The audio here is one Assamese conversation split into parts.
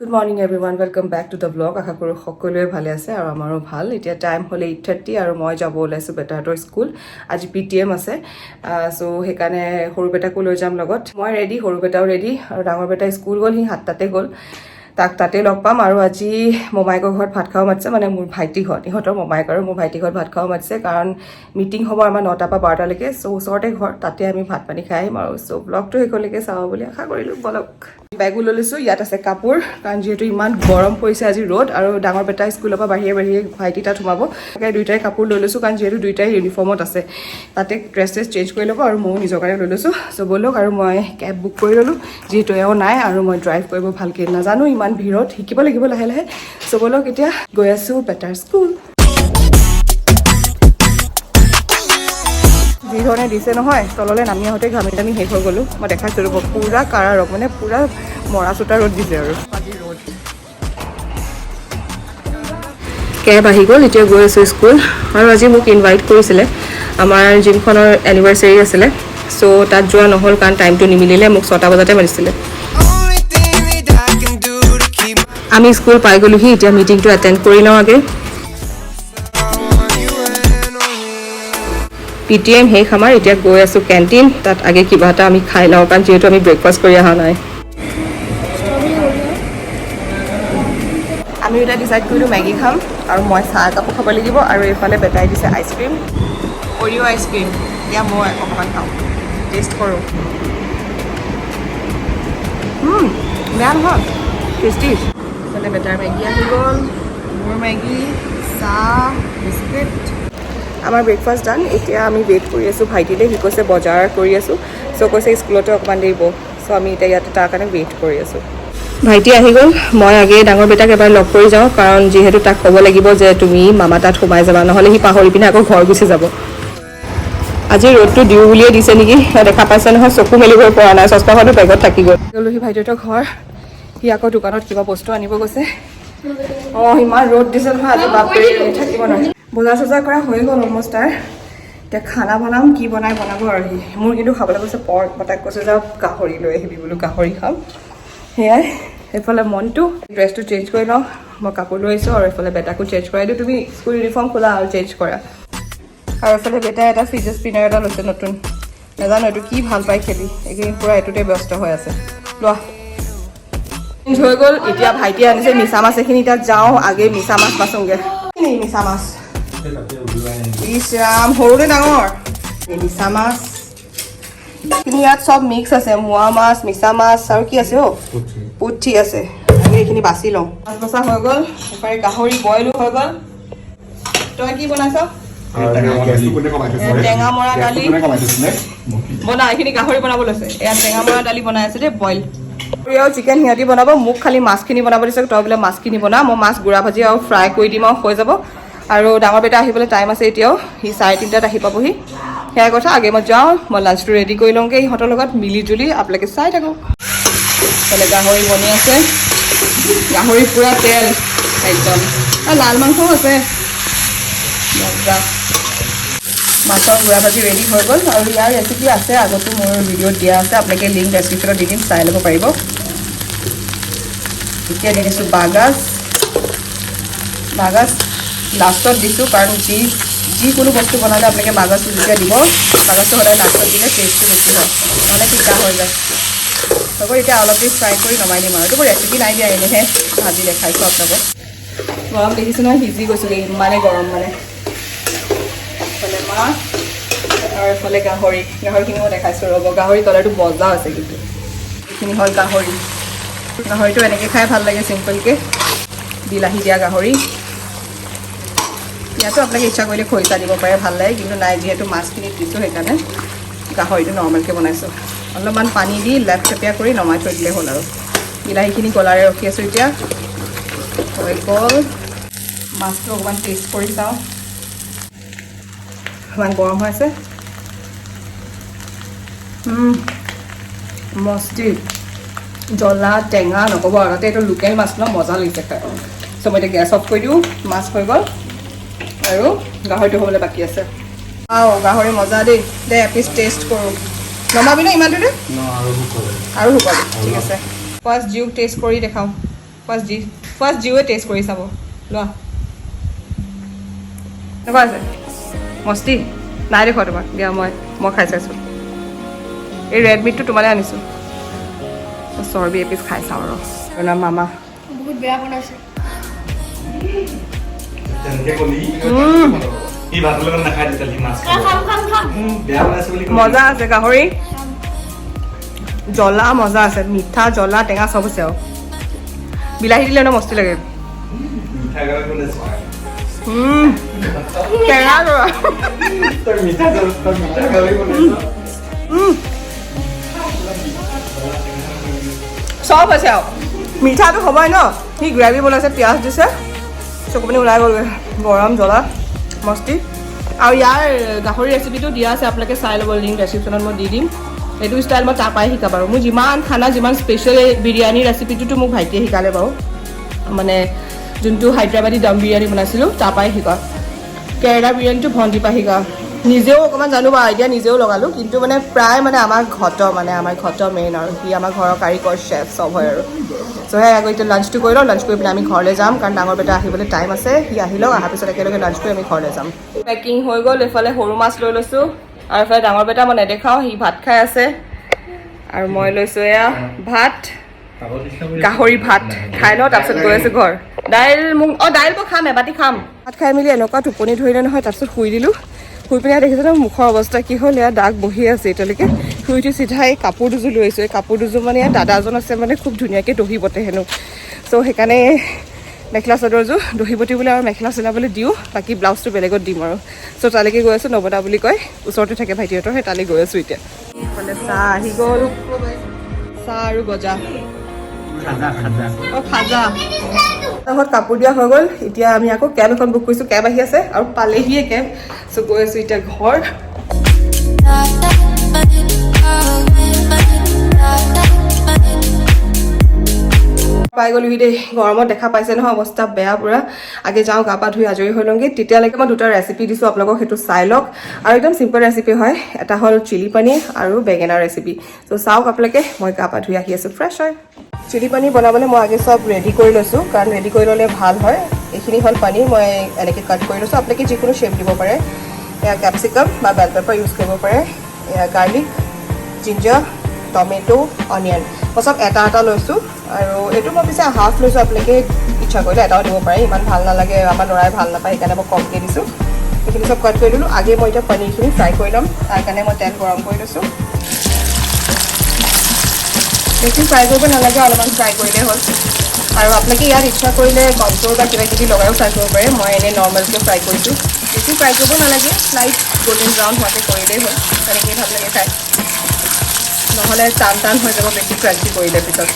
Good morning everyone, welcome back to the vlog. আশা কৰোঁ সকলোৱে ভালে আছে আৰু আমাৰো ভাল। এতিয়া টাইম হ'লে 8:30 আৰু মই যাব ওলাইছোঁ বেটাহঁতৰ স্কুল। আজি PTM আছে, সো সেইকাৰণে সৰু বেটাকো লৈ যাম লগত। মই ৰেডি, সৰু বেটাও ৰেডি আৰু ডাঙৰ বেটা স্কুল গ'ল, সি 7টাতে গ'ল। তাক তাতে লগ পাম আৰু আজি মমাইকৰ ঘৰত ভাত খাব মাতিছে, মানে মোৰ ভাইটি ঘৰত, ইহঁতৰ মমাইক আৰু মোৰ ভাইটি ঘৰত ভাত খাব মাতিছে, কাৰণ মিটিং হ'ব আমাৰ 9টা পৰা 12টালৈকে। চ' ওচৰতে ঘৰ, তাতে আমি ভাত পানী খাই আহিম আৰু। চ' ব্লগটো শেষলৈকে চাব বুলি আশা কৰিলোঁ, বলক। বেগো লৈ লৈছোঁ, ইয়াত আছে কাপোৰ, কাৰণ যিহেতু ইমান গৰম পৰিছে আজি ৰ'দ, আৰু ডাঙৰ বেটা স্কুলৰ পৰা বাহিৰে বাহিৰে ভাইটি তাত সোমাব, তাকে দুইটাই কাপোৰ লৈ লৈছোঁ, কাৰণ যিহেতু দুইটাই ইউনিফৰ্মত আছে, তাতে ড্ৰেছ চেঞ্জ কৰি ল'ব আৰু ময়ো নিজৰ কাৰণে লৈ লৈছোঁ। চ' ব'লক, আৰু মই কেব বুক কৰি ল'লোঁ, যিহেতু এওঁ নাই আৰু মই ড্ৰাইভ কৰিব ভালকৈ নাজানো, ইমান ভিৰত শিকিব লাগিব লাহে লাহে। চ' ব'লক, এতিয়া গৈ আছোঁ বেটাৰ স্কুল। যিধৰণে দিছে নহয়, তললৈ নামি আহোঁতে ঘামি ঘামি শেষ হৈ গ'লোঁ। মই দেখাইছোঁ ৰ'ব, পূৰা কাৰা ৰ'দ, মানে পূৰা মৰা চোতা ৰ'দ দিছে আৰু আজি ৰ'দ। কেব আহি গ'ল, এতিয়া গৈ আছোঁ স্কুল। আৰু আজি মোক ইনভাইট কৰিছিলে, আমাৰ জিমখনৰ এনিভাৰ্চাৰী আছিলে, চ' তাত যোৱা নহ'ল কাৰণ টাইমটো নিমিলিলে। মোক 6টা বজাতে মাতিছিলে। আমি স্কুল পাই গ'লোহি, এতিয়া মিটিংটো এটেণ্ড কৰি লওঁ আগে। PTM শেষ আমাৰ, এতিয়া গৈ আছোঁ কেণ্টিন, তাত আগে কিবা এটা আমি খাই লওঁ, কাৰণ যিহেতু আমি ব্ৰেকফাষ্ট কৰি অহা নাই। আমি এতিয়া ডিচাইড কৰিলোঁ মেগী খাম, আৰু মই চাহ একাপো খাব লাগিব, আৰু এইফালে বেটাই দিছে আইচক্ৰীম, অৰিঅ' আইচক্ৰীম। এতিয়া মই অকণমান খাওঁ, টেষ্ট কৰোঁ। বেয়া নহয়, টেষ্টি। এইফালে বেটাৰ মেগী আহি গ'ল, মোৰ মেগী, চাহ, বিস্কুট। আমাৰ ব্ৰেকফাষ্ট ডান। এতিয়া আমি ৱেইট কৰি আছোঁ ভাইটিলে, সি কৈছে বজাৰ কৰি আছোঁ, চ' কৈছে স্কুলতে অকণমান দেৰিব, চ' আমি এতিয়া ইয়াতে তাৰ কাৰণে ৱেইট কৰি আছোঁ। ভাইটি আহি গ'ল, মই আগে ডাঙৰ বেটাক এবাৰ লগ কৰি যাওঁ, কাৰণ যিহেতু তাক ক'ব লাগিব যে তুমি মামা তাত সোমাই যাবা, নহ'লে সি পাহৰি পিনে আকৌ ঘৰ গুচি যাব। আজি ৰ'দটো দিওঁ বুলিয়ে দিছে নেকি, দেখা পাইছে নহয়, চকু মেলিব পৰা নাই, চশমাখনো বেগত থাকি গ'ল। গ'লোহি ভাইটিহঁতৰ ঘৰ, সি আকৌ দোকানত কিবা বস্তু আনিব গৈছে। ইমান ৰ'দ দিছে নহয় আজি, বাপৰে থাকিব নোৱাৰে। বজাৰ চজাৰ কৰা হৈ গ'ল অলমষ্ট তাৰ। এতিয়া খানা বনাম, কি বনাব আৰু সি। মোৰ কিন্তু খাবলৈ কৈছে পৰ্ক, মই তাক কৈছোঁ যে গাহৰি লৈ আহিবি বোলো, গাহৰি খাম। সেয়াই। এইফালে মনটো ড্ৰেছটো চেঞ্জ কৰি লওঁ, মই কাপোৰ লৈ আহিছোঁ, আৰু এইফালে বেটাকো চেঞ্জ কৰাই দিওঁ। তুমি স্কুল ইউনিফৰ্ম খোলা আৰু চেঞ্জ কৰা। আৰু এইফালে বেটাই এটা ফিজেছ স্পিনাৰ এটা লৈছে নতুন, নাজানো এইটো কি ভাল পায় খেলি, এইকেইদিন পূৰা এইটোতে ব্যস্ত হৈ আছে। লোৱা, চেঞ্জ হৈ গ'ল। এতিয়া ভাইটিয়ে আনিছে মিছা মাছ এখিনি, তাত যাওঁ আগে মিছা মাছ বাচোংগে। মিছা মাছ, ইছ ৰাম, সৰুনে ডাঙৰ? মিছা মাছ কিন্তু ইয়াত চব মিক্স আছে, মোৱা মাছ, মিছা মাছ, আৰু কি আছে পুঠি আছে। আমি এইখিনি বাছি লওঁ। মাছ বচা হৈ গ'ল, এফালে গাহৰি বইলো হৈ গ'ল। তই কি বনাইছ? টেঙা মৰা দালি বনা, এইখিনি গাহৰি বনাব লৈছে। এয়া টেঙা মৰা দালি বনাই আছে দেই, বইল। আৰু চিকেন সিহঁতি বনাব, মোক খালি মাছখিনি বনাব দিছে। তই বোলে মাছখিনি বনা, মই মাছ গুড়া ভাজি আৰু ফ্ৰাই কৰি দিম আৰু হৈ যাব। আৰু ডাঙৰ বেটা আহিবলৈ টাইম আছে এতিয়াও, সি 3:30 আহি পাবহি। সেয়াই কথা, আগে মই যাওঁ, মই লাঞ্চটো ৰেডি কৰি লওঁগৈ ইহঁতৰ লগত মিলি জুলি। আপোনালোকে চাই থাকক। তাহলে গাহৰি বনি আছে, গাহৰি পূৰা তেল একদম, আৰু লাল মাংসও আছে। মাছৰ গুড়া ভাজি ৰেডি হৈ গ'ল, আৰু ইয়াৰ ৰেচিপি আছে আগতো মোৰ ভিডিঅ'ত দিয়া আছে, আপোনালোকে লিংক ডেছক্ৰিপশ্যনত দি দিম, চাই ল'ব পাৰিব। এতিয়া দি দিছোঁ বাগাজ লাষ্টত দিছোঁ, কাৰণ যিকোনো বস্তু বনালে আপোনালোকে বাগাজটো যেতিয়া দিব, বাগাজটো সদায় লাষ্টত দিলে টেষ্টটো বেছি হয়, নহ'লে তিতা হৈ যায়। হ'ব, এতিয়া অলপ দেৰি ফ্ৰাই কৰি নমাই দিম আৰু। এইটো মোৰ ৰেচিপি নাই দিয়া, এনেহে ভাজি দেখাইছোঁ আপোনালোকক। গৰম দেখিছোঁ নহয়, সিজি গৈছোঁগৈ, ইমানে গৰম মানে। এইফালে মাছ আৰু এইফালে গাহৰিখিনি মই দেখাইছোঁ ৰ'ব। গাহৰি তলাৰটো মজা আছে কিন্তু। এইখিনি হ'ল গাহৰিটো এনেকৈ খাই ভাল লাগে, চিম্পলকৈ বিলাহী দিয়া গাহৰি। ইয়াতো আপোনালোকে ইচ্ছা কৰিলে খৰিচা দিব পাৰে, ভাল লাগে, কিন্তু নাই, যিহেতু মাছখিনিত দিছোঁ সেইকাৰণে গাহৰিটো নৰ্মেলকৈ বনাইছোঁ। অলপমান পানী দি লেপথেপীয়া কৰি নমাই থৈ দিলে হ'ল আৰু। বিলাহীখিনি গলাৰে ৰখি আছোঁ এতিয়া, হৈ গ'ল। মাছটো অকণমান টেষ্ট কৰি চাওঁ, অকণমান গৰম হৈ আছে। মস্তি জ্বলা টেঙা নক'ব আৰু, তাতে এইটো লোকেল মাছ ন, মজা লাগিছে খাই। চ' মই এতিয়া গেছ অফ কৰি দিওঁ, মাছ হৈ গ'ল আৰু গাহৰিটো হ'বলৈ বাকী আছে। গাহৰি মজা দেই, দে এপিচ টেষ্ট কৰোঁ। নমাবি ন ইমানটোতে? আৰু শুকাবি, ঠিক আছে। ফাৰ্ষ্ট জিউক টেষ্ট কৰি দেখাওঁ, ফাৰ্ষ্ট জিঅ'য়ে টেষ্ট কৰি চাব লোৱা কেনেকুৱা আছে মস্তি নাই দেখোৱা তোমাক দিয়া মই খাই চাইছোঁ এই ৰেড মিটটো তোমালৈ আনিছোঁ চৰ্বি এপিচ খাই চাওঁ আৰু মামা বহুত বেয়া বনাইছে মজা আছে গাহৰি জ্বলা মজা আছে মিঠা জ্বলা টেঙা চব আছে আৰু বিলাহী দিলে ন মস্তি লাগে টেঙা চব আছে আৰু মিঠাটো হ'বই ন সি গ্ৰেভি বনাইছে পিঁয়াজ দিছে চকুপানী ওলাই গ'লগৈ গৰম জ্বলা মস্তি আৰু ইয়াৰ গাহৰি ৰেচিপিটো দিয়া আছে আপোনালোকে চাই ল'ব লিংক ডেছক্ৰিপশ্যনত মই দি দিম এইটো ষ্টাইল মই তাৰ পৰাই শিকা বাৰু মোৰ যিমান খানা যিমান স্পেচিয়েল বিৰিয়ানী ৰেচিপিটোতো মোক ভাইটিয়ে শিকালে বাৰু মানে যোনটো হায়দৰাবাদী দম বিৰিয়ানী বনাইছিলোঁ তাৰ পৰাই শিকা কেৰেলা বিৰিয়ানীটো ভণ্টিৰ পৰা শিকা নিজেও অকণমান জানো বা আইডিয়া নিজেও লগালোঁ কিন্তু মানে প্ৰায় মানে আমাৰ ঘট মেইন আৰু সি আমাৰ ঘৰৰ কাৰিকৰ চেফ চব হয় আৰু চ' সেই আকৌ এতিয়া লাঞ্চটো কৰি লওঁ লাঞ্চ কৰি পিনে আমি ঘৰলৈ যাম কাৰণ ডাঙৰ বেটা আহিবলৈ টাইম আছে সি আহি লওক অহাৰ পিছত একেলগে লাঞ্চ কৰি আমি ঘৰলৈ যাম পেকিং হৈ গ'ল এইফালে সৰু মাছ লৈ লৈছোঁ আৰু এইফালে ডাঙৰ বেটা মই নেদেখাওঁ সি ভাত খাই আছে আৰু মই লৈছোঁ এয়া ভাত গাহৰি ভাত খাই লওঁ তাৰপিছত গৈ আছোঁ ঘৰ দাইল মই খাম এবাটি খাম ভাত খাই মেলি এনেকুৱা টোপনি ধৰিলে নহয় তাৰপিছত শুই দিলোঁ শুই পিনে দেখিছোঁ ন মুখৰ অৱস্থা কি হ'ল এয়া দাগ বহি আছে এতিয়ালৈকে শুই উঠি চিধা এই কাপোৰ দুযোৰ লৈ আহিছোঁ এই কাপোৰ দুযোৰ মানে ইয়াত দাদা এজন আছে মানে খুব ধুনীয়াকৈ দহি বটে হেনো চ' সেইকাৰণে মেখেলা চাদৰযোৰ দহি বটিবলৈ আৰু মেখেলা চিলাবলৈ দিওঁ বাকী ব্লাউজটো বেলেগত দিম আৰু চ' তালৈকে গৈ আছোঁ নৱদা বুলি কয় ওচৰতে থাকে ভাইটিহঁতৰ সেই তালৈ গৈ আছোঁ এতিয়া এইফালে চাহ আহি গ'ল চাহ আৰু গজা খাজা ঘৰত কাপোৰ দিয়া হৈ গ'ল এতিয়া আমি আকৌ কেব এখন বুক কৰিছোঁ কেব আহি আছে আৰু পালেহিয়ে কেব চ' গৈ আছোঁ এতিয়া ঘৰ পাই গ'লোহি দেই গৰমত দেখা পাইছে নহয় অৱস্থা বেয়া পূৰা আগে যাওঁ গা পা ধুই আজৰি হৈ লওঁগৈ তেতিয়ালৈকে মই দুটা ৰেচিপি দিছোঁ আপোনালোকক সেইটো চাই লওক আৰু একদম চিম্পল ৰেচিপি হয় এটা হ'ল চিলি পনীৰ আৰু বেঙেনা ৰেচিপি চ' চাওক আপোনালোকে মই গা পা ধুই আহি আছোঁ ফ্ৰেছ হয় চিলি পনীৰ বনাবলৈ মই আগে চব ৰেডি কৰি লৈছোঁ কাৰণ ৰেডি কৰি ল'লে ভাল হয় এইখিনি হ'ল পনীৰ মই এনেকৈ কাট কৰি লৈছোঁ আপোনালোকে যিকোনো শ্বেপ দিব পাৰে এয়া কেপচিকাম বা বেল পেপাৰ ইউজ কৰিব পাৰে এয়া গাৰ্লিক জিঞ্জাৰ টমেটো অনিয়ন মই চব এটা এটা লৈছোঁ আৰু এইটো মই পিছে হাফ লৈছোঁ আপোনালোকে ইচ্ছা কৰিলে এটাও দিব পাৰে ইমান ভাল নালাগে আমাৰ ল'ৰাই ভাল নাপায় সেইকাৰণে মই কমকৈ দিছোঁ এইখিনি চব কাট কৰি ল'লোঁ আগে মই এতিয়া পনীৰখিনি ফ্ৰাই কৰি ল'ম তাৰ কাৰণে মই তেল গৰম কৰি লৈছোঁ বেছি ফ্ৰাই কৰিব নালাগে অলপমান ফ্ৰাই কৰিলে হ'ল আৰু আপোনালোকে ইয়াত ইচ্ছা কৰিলে কনফ্ল'ৰ বা কিবা কিবি লগাইও ফ্ৰাই কৰিব পাৰে মই এনেই নৰ্মেলকৈ ফ্ৰাই কৰিছোঁ বেছি ফ্ৰাই কৰিব নালাগে লাইট গল্ডেন ব্ৰাউন হোৱাকৈ কৰিলেই হ'ল তেনেকেই ভাল লাগে খাই নহ'লে টান হৈ যাব বেছি ক্ৰাঞ্চি কৰিলে পিছত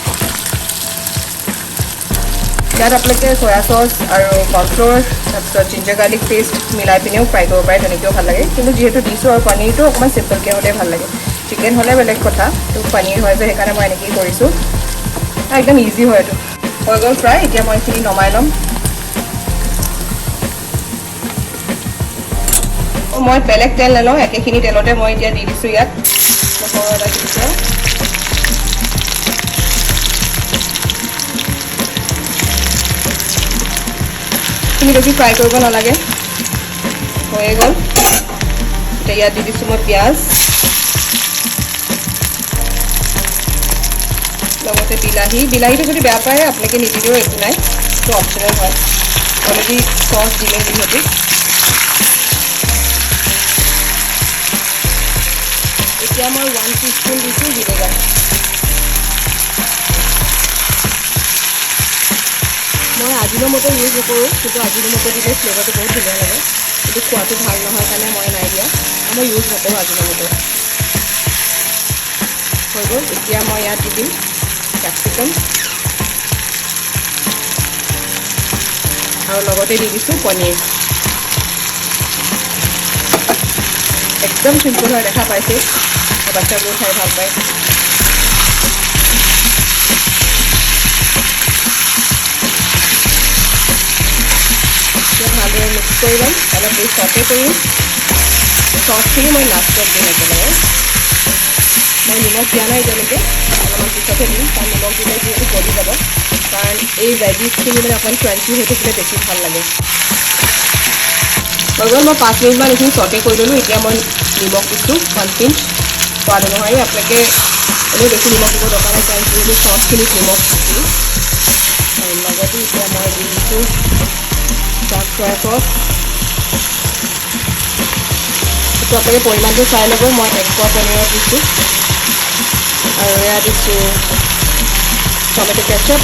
ইয়াত আপোনালোকে চয়া চচ আৰু কৰ্ণফ্ল'ৰ তাৰপিছত জিঞ্জাৰ গাৰ্লিক পেষ্ট মিলাই পিনেও ফ্ৰাই কৰিব পাৰে তেনেকৈও ভাল লাগে কিন্তু যিহেতু দিছোঁ আৰু পনীৰটো অকণমান চিম্পলকৈ হ'লে ভাল লাগে চিকেন হ'লে বেলেগ কথা তো পনীৰ হয় যে সেইকাৰণে মই এনেকৈয়ে কৰিছোঁ একদম ইজি হয় এইটো হৈ গ'ল ফ্ৰাই এতিয়া মই এইখিনি নমাই ল'ম মই বেলেগ তেল নলওঁ একেখিনি তেলতে মই এতিয়া দি দিছোঁ ইয়াত নহৰু আদা দিছোঁ বেছি ফ্ৰাই কৰিব নালাগে হৈয়ে গ'ল এতিয়া ইয়াত দি দিছোঁ মই পিঁয়াজ লগতে বিলাহীটো যদি বেয়া পায় আপোনালোকে নিদিলেও একো নাই সেইটো অপশ্যনেল হয় অলৰেডি চচ দিলে যিহেতু এতিয়া মই 1 টিস্পুন দিছোঁ ভিনেগাৰ মই আজিনোমোটো ইউজ নকৰোঁ কিন্তু আজিনোমোটো দিলে ফ্লেভাৰটো বহুত ধুনীয়া লাগে কিন্তু খোৱাটো ভাল নহয় কাৰণে মই নাই দিয়া মই ইউজ নকৰোঁ আজিনোমোটো হৈ গ'ল এতিয়া মই ইয়াত দি দিম কেপচিকাম আৰু লগতে দি দিছোঁ পনীৰ একদম চিম্পল হয় দেখা পাইছে বাচ্চাবোৰ খাই ভাল পায় ভালদৰে মিক্স কৰি ল'ম অলপ দেৰি চতে কৰিম চচখিনি মই লাষ্টত দিম একেলগে মই নিমখ দিয়া নাই এতিয়ালৈকে, অলপমান পিছতহে দিম, কাৰণ নিমখ দিলে যিহেতু গলি যাব, কাৰণ এই ভেজিছখিনি মানে অকণমান ক্ৰাঞ্চি হৈ থাকিলে বেছি ভাল লাগে। হৈ গ'ল, মই 5 মিনিটমান এইখিনি চৰ্টে কৰি ল'লোঁ। এতিয়া মই নিমখ দিছোঁ 1 পিঞ্চ, সোৱাদ অনুসৰি। আপোনালোকে এনেই বেছি নিমখ দিব দৰকাৰ নাই, কাৰণ যিহেতু চচখিনিত নিমখ থাকি। আৰু লগতে এতিয়া মই দি দিছোঁ ডাৰ্ক চয়া চচ। এইটো আপোনালোকে পৰিমাণটো চাই ল'ব। মই 1 পোৱা পনীৰত দিছোঁ। আৰু এয়া দিছোঁ tomato ketchup,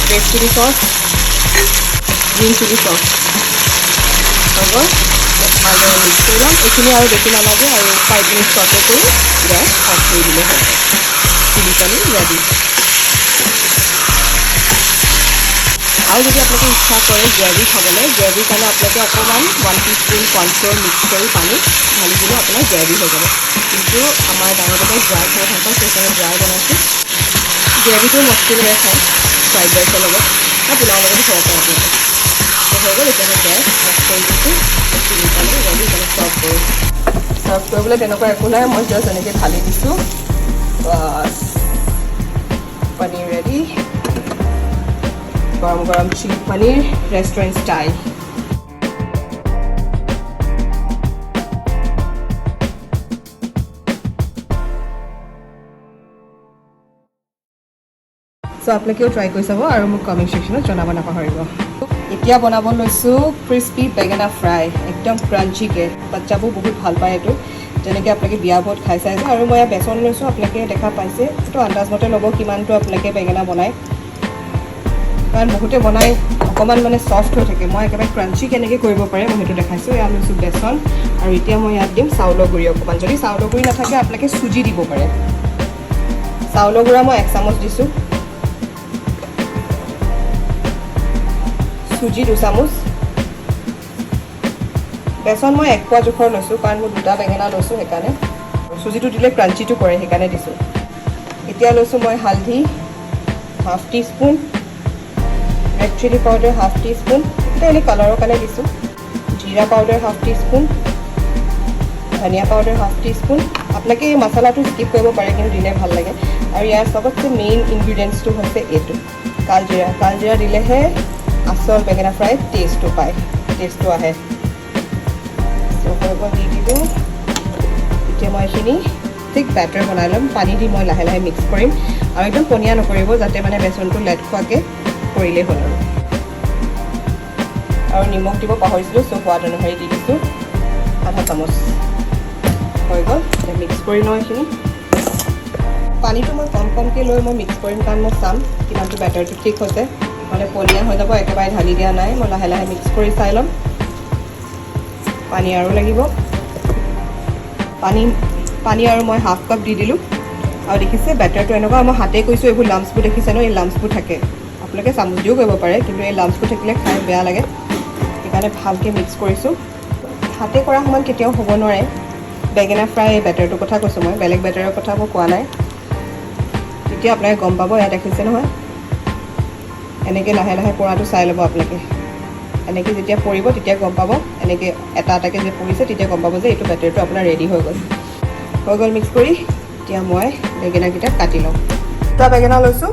red chilli sauce, green chilli sauce. হৈ গ'ল, ভালদৰে মিক্স কৰি ল'ম। এইখিনি আৰু বেছি নালাগে, আৰু 5 মিনিট চৰ্টে কৰি গেছ অফ কৰি দিলে হ'ল। Chilli paneer ready. আৰু যদি আপোনালোকে ইচ্ছা কৰে গ্ৰেভি খাবলৈ, গ্ৰেভিৰ কাৰণে আপোনালোকে অকণমান 1 টিস্পুন কৰ্ণফ্ল'ৰ মিক্স কৰি পানীত ঢালি দিলে আপোনাৰ গ্ৰেভি হৈ যাব। কিন্তু আমাৰ ডাঙৰ দাদাই ড্ৰাই খাই ভাল পায়, সেইকাৰণে ড্ৰাই বনাইছোঁ। গ্ৰেভিটো মচলিৰে খায় ফ্ৰাইড ৰাইচৰ লগত বা পোলাওৰ লগতো খাব পাৰে আপোনালোকে। তো হৈ গ'ল, এতিয়া মই গেছ অফ কৰি দিছোঁ। Chilli paneer ready. মানে চাৰ্ভ কৰোঁ। চাৰ্ভ কৰিবলৈ তেনেকুৱা একো নাই, মই জাষ্ট এনেকৈ ঢালি দিছোঁ। বাছ, পনীৰ ৰেডি। গৰম গৰম chilli paneer, restaurant style. So' আপোনালোকেও ট্ৰাই কৰি চাব আৰু মোক কমেণ্ট ছেকশ্যনত জনাব নাপাহৰিব। এতিয়া বনাব লৈছোঁ ক্ৰিস্পি বেঙেনা ফ্ৰাই, একদম ক্ৰাঞ্চিকৈ। বাচ্চাবোৰ বহুত ভাল পায় এইটো, যেনেকৈ আপোনালোকে বিয়াবোৰত খাই চাই আছে। আৰু মই ইয়াত বেচন লৈছোঁ, আপোনালোকে দেখা পাইছে। এইটো আন্দাজমতে ল'ব কিমানটো আপোনালোকে বেঙেনা বনায়, কাৰণ বহুতে বনাই অকণমান মানে ছফ্ট হৈ থাকে। মই একেবাৰে ক্ৰাঞ্চি কেনেকৈ কৰিব পাৰে মই সেইটো দেখাইছোঁ। ইয়াত লৈছোঁ বেচন, আৰু এতিয়া মই ইয়াত দিম চাউলৰ গুড়ি অকণমান। যদি চাউলৰ গুড়ি নাথাকে আপোনালোকে চুজি দিব পাৰে। চাউলৰ গুড়া মই 1 চামুচ দিছোঁ, চুজি 2 চামুচ, বেচন মই 1 পোৱা জোখৰ লৈছোঁ, কাৰণ মই 2টা বেঙেনা লৈছোঁ সেইকাৰণে। চুজিটো দিলে ক্ৰাঞ্চিটো কৰে, সেইকাৰণে দিছোঁ। এতিয়া লৈছোঁ মই হালধি 1/2 teaspoon, red chilli powder 1/2 teaspoon, এটা এনেই কালাৰৰ কাৰণে দিছোঁ। জিৰা পাউডাৰ 1/2 টিস্পুন, ধনিয়া পাউডাৰ 1/2 টিস্পুন। আপোনালোকে এই মছলাটো স্কিপ কৰিব পাৰে, কিন্তু দিলে ভাল লাগে। আৰু ইয়াৰ চবতছে মেইন ইনগ্ৰিডিয়েণ্টছটো হৈছে এইটো কালজিৰা। কালজিৰা দিলেহে আচল বেঙেনা ফ্ৰাই টেষ্টটো পায়, টেষ্টটো আহে। দি দিলোঁ। এতিয়া মই এইখিনি ঠিক বেটাৰ বনাই ল'ম। পানী দি মই লাহে লাহে মিক্স কৰিম, আৰু একদম পনীয়া নকৰিব, যাতে মানে বেচনটো লেট খোৱাকৈ কৰিলেই হ'ল। আৰু নিমখ দিব পাহৰিছিলোঁ, চ' সোৱাদ অনুসৰি দি দিছোঁ 1/2 চামুচ। হৈ গ'ল, এতিয়া মিক্স কৰি লওঁ এইখিনি। পানীটো মই কমকৈ লৈ মই মিক্স কৰিম, কাৰণ মই চাম কিমানটো বেটাৰটো ঠিক হৈছে। মানে পনীয়া হৈ যাব, একেবাৰে ঢালি দিয়া নাই। মই লাহে লাহে মিক্স কৰি চাই ল'ম। পানী আৰু লাগিব, পানী আৰু মই 1/2 কাপ দি দিলোঁ। আৰু দেখিছে বেটাৰটো এনেকুৱা, মই হাতে কৈছোঁ, এইবোৰ লাম্পছবোৰ দেখিছে ন, এই লাম্পছবোৰ থাকে। আপোনালোকে চামুচ দিও কৰিব পাৰে, কিন্তু এই লাম্পছবোৰ থাকিলে খাই বেয়া লাগে, সেইকাৰণে ভালকৈ মিক্স কৰিছোঁ। হাতে কৰা সমান কেতিয়াও হ'ব নোৱাৰে। বেঙেনা ফ্ৰাই এই বেটাৰটোৰ কথা কৈছোঁ মই, বেলেগ বেটাৰৰ কথা মই কোৱা নাই। তেতিয়া আপোনালোকে গম পাব। ইয়াত দেখিছে নহয়, এনেকৈ লাহে লাহে পৰাটো চাই ল'ব আপোনালোকে। এনেকৈ যেতিয়া পৰিব তেতিয়া গম পাব, এনেকৈ এটা এটাকৈ যে পৰিছে তেতিয়া গম পাব যে এইটো বেটাৰটো আপোনাৰ ৰেডি হৈ গ'ল। মিক্স কৰি এতিয়া মই বেঙেনাকেইটা কাটি লওঁ। 2টা বেঙেনা লৈছোঁ,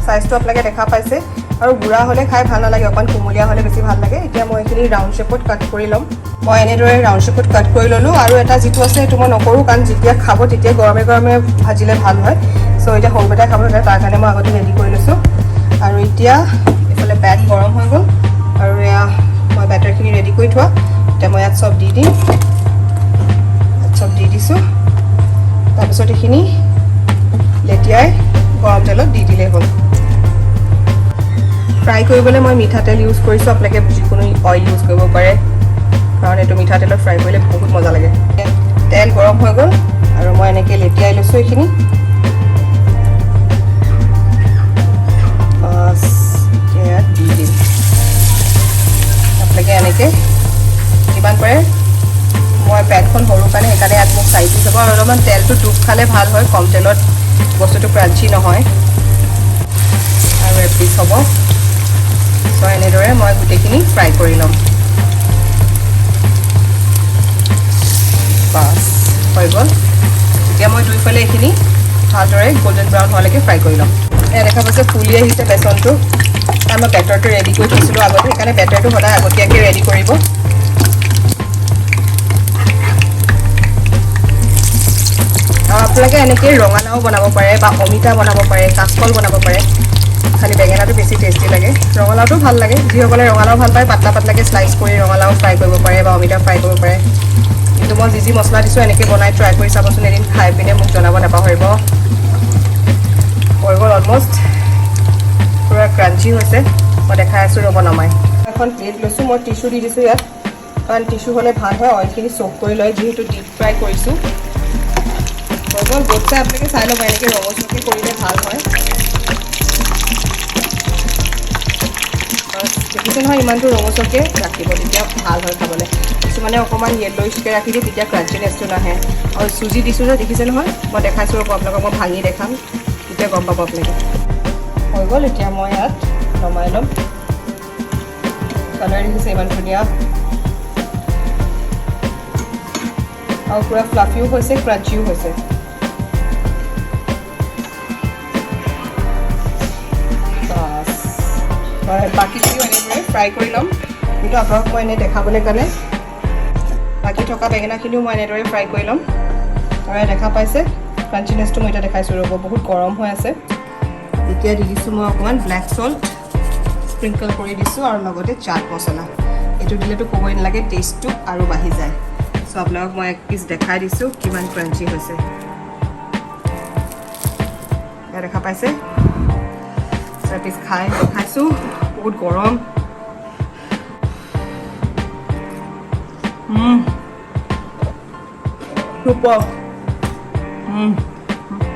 চাইজটো আপোনালোকে দেখা পাইছে। আৰু গুড়া হ'লে খাই ভাল নালাগে, অকণমান কুমলীয়া হ'লে বেছি ভাল লাগে। এতিয়া মই এইখিনি ৰাউণ্ড শ্বেপত কাট কৰি ল'ম। মই এনেদৰে ৰাউণ্ড শ্বেপত কাট কৰি ল'লোঁ। আৰু এটা যিটো আছে সেইটো মই নকৰোঁ, কাৰণ যেতিয়া খাব তেতিয়া গৰমে গৰমে ভাজিলে ভাল হয়। চ' এতিয়া সৰুকেইটাই খাব লাগে, তাৰ কাৰণে মই আগতে ৰেডি কৰি লৈছোঁ। আৰু এতিয়া এইফালে পেন গৰম হৈ গ'ল, আৰু এয়া মই বেটাৰখিনি ৰেডি কৰি থোৱা। এতিয়া মই ইয়াত চব দি দিম, চব দি দিছোঁ। তাৰপিছত এইখিনি লেটিয়াই গৰম তেলত দি দিলেই হ'ল। ফ্ৰাই কৰিবলৈ মই মিঠাতেল ইউজ কৰিছোঁ, আপোনালোকে যিকোনো অইল ইউজ কৰিব পাৰে, কাৰণ এইটো মিঠাতেলত ফ্ৰাই কৰিলে বহুত মজা লাগে। তেল গৰম হৈ গ'ল, আৰু মই এনেকৈ লেটিয়াই লৈছোঁ এইখিনি। ইয়াত দি দিম। আপোনালোকে এনেকৈ যিমান পাৰে, মই পেনখন সৰু কাৰণে সেইকাৰণে ইয়াত মোক 4 পিচ হ'ব। আৰু অলপমান তেলটো ডুব খালে ভাল হয়, কম তেলত বস্তুটো ক্ৰাঞ্চি নহয়। আৰু 1 পিচ হ'ব। চ' এনেদৰে মই গোটেইখিনি ফ্ৰাই কৰি ল'ম। বাছ হৈ গ'ল এতিয়া মই দুইফালে এইখিনি ভালদৰে গোল্ডেন ব্ৰাউন হোৱালৈকে ফ্ৰাই কৰি ল'ম এয়া দেখা পাইছে ফুলি আহিছে বেচনটো মই বেটাৰটো ৰেডি কৰি থৈছিলোঁ আগতে সেইকাৰণে বেটাৰটো সদায় আগতীয়াকৈ ৰেডি কৰিব আপোনালোকে এনেকৈ ৰঙালাও বনাব পাৰে বা অমিতা বনাব পাৰে কাচকল বনাব পাৰে খালি বেঙেনাটো বেছি টেষ্টি লাগে ৰঙালাওটো ভাল লাগে যিসকলে ৰঙালাও ভাল পায় পাতলা পাতলাকৈ স্লাইচ কৰি ৰঙালাও ফ্ৰাই কৰিব পাৰে বা অমিতা ফ্ৰাই কৰিব পাৰে কিন্তু মই যি মছলা দিছোঁ এনেকৈ বনাই ট্ৰাই কৰি চাবচোন এদিন খাই পিনে মোক জনাব নাপাহৰিব হৈ গ'ল অলমষ্ট পুৰা ক্ৰাঞ্চি হৈছে মই দেখাই আছোঁ ৰ'ব নমাই এখন প্লেট লৈছোঁ মই টিচু দি দিছোঁ ইয়াত কাৰণ টিচু হ'লে ভাল হয় অইলখিনি চ'ক কৰি লয় যিহেতু ডিপ ফ্ৰাই কৰিছোঁ হৈ গ'ল বোথ চাই আপোনালোকে চাই ল'ব এনেকৈ ৰঙচুৱাকৈ কৰিলে ভাল হয় দেখিছে নহয় ইমানটো ৰঙচুৱাকৈ ৰাখিব তেতিয়া ভাল হয় খাবলৈ কিছুমানে অকণমান য়েল্ল'ইছকৈ ৰাখি দিয়ে তেতিয়া ক্ৰাঞ্চিনেছটো নাহে আৰু চুজি দিছোঁ যে দেখিছে নহয় মই দেখাইছোঁ ৰ'ব আপোনালোকক মই ভাঙি দেখাম তেতিয়া গম পাব আপোনালোকে হৈ গ'ল এতিয়া মই ইয়াত নমাই ল'ম কালাৰ দেখিছে ইমান ধুনীয়া আৰু পুৰা ফ্লাফিও হৈছে ক্ৰাঞ্চিও হৈছে বাকীখিনিও এনেদৰে ফ্ৰাই কৰি ল'ম কিন্তু আপোনাক মই এনেই দেখাবলৈ কাৰণে বাকী থকা বেঙেনাখিনিও মই এনেদৰে ফ্ৰাই কৰি ল'ম আৰু দেখা পাইছে ক্ৰাঞ্চিনেছটো মই এতিয়া দেখাইছোঁ ৰ'ব বহুত গৰম হৈ আছে এতিয়া দি দিছোঁ মই অকণমান ব্লেক চল্ট স্প্ৰিংকল কৰি দিছোঁ আৰু লগতে চাট মছলা এইটো দিলেতো ক'বই নালাগে টেষ্টটো আৰু বাঢ়ি যায় চ' আপোনালোকক মই এক পিচ দেখাই দিছোঁ কিমান ক্ৰাঞ্চি হৈছে এয়া দেখা পাইছে পিচ খাই দেখাইছোঁ বহুত গৰম super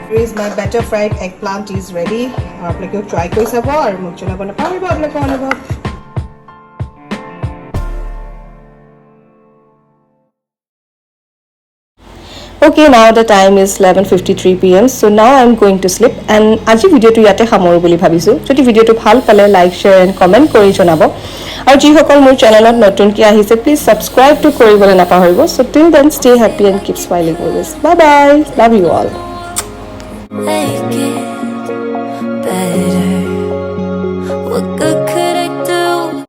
here is my batter fried eggplant is ready आप लोग try कोई सब और मुझे ना बना पाओ आप लोग कौन है Okay, now the time is 11:53 p.m. So now I'm going to sleep and আজি ভিডিওটো ইয়াতে সামৰো বুলি ভাবিছো যদি ভিডিওটো ভাল পালে লাইক শেয়াৰ এণ্ড কমেণ্ট কৰি জনাব আৰু যিসকল মোৰ চেনেলত নতুনকৈ আহিছে প্লিজ সাবস্ক্ৰাইব টু কৰিবলৈ নাপাহৰিব so till then stay happy and keep smiling always bye bye love you all